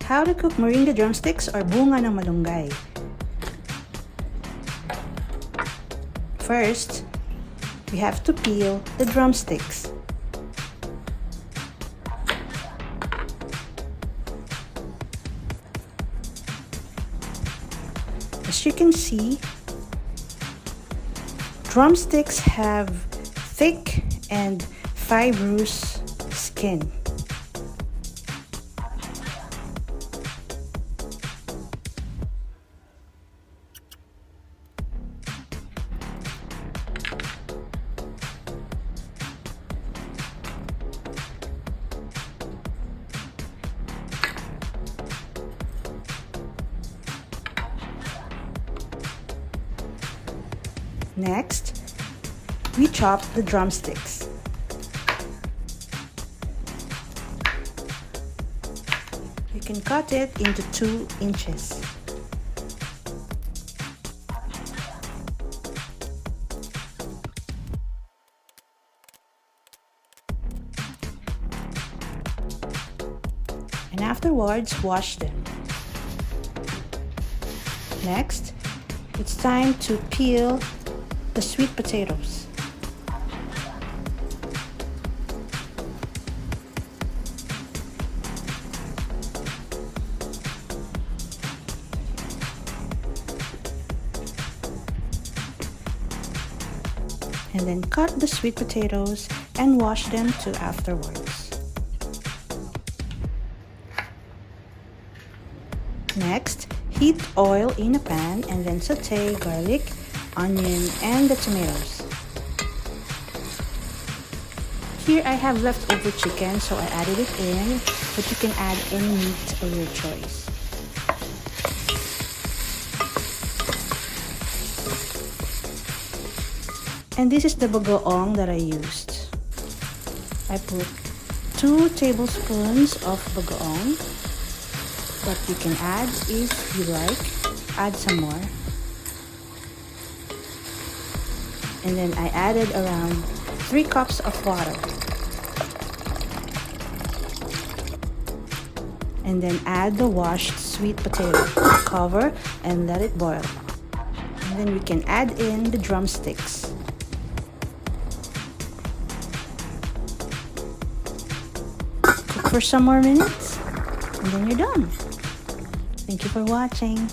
How to cook Moringa drumsticks or bunga ng malunggay. First, we have to peel the drumsticks. As you can see, drumsticks have thick and fibrous skin. Next, we chop the drumsticks. You can cut it into 2 inches. And afterwards, wash them. Next, it's time to peel the sweet potatoes. And then cut the sweet potatoes and wash them too afterwards. Next, heat oil in a pan and then saute garlic, onion, and the tomatoes. Here I have leftover chicken, so I added it in, but you can add any meat of your choice. And this is the bagoong that I used. I put 2 tablespoons of bagoong, but you can add if you like, add some more. And then I added around 3 cups of water. And then add the washed sweet potato. Cover and let it boil. And then we can add in the drumsticks. Cook for some more minutes and then you're done. Thank you for watching.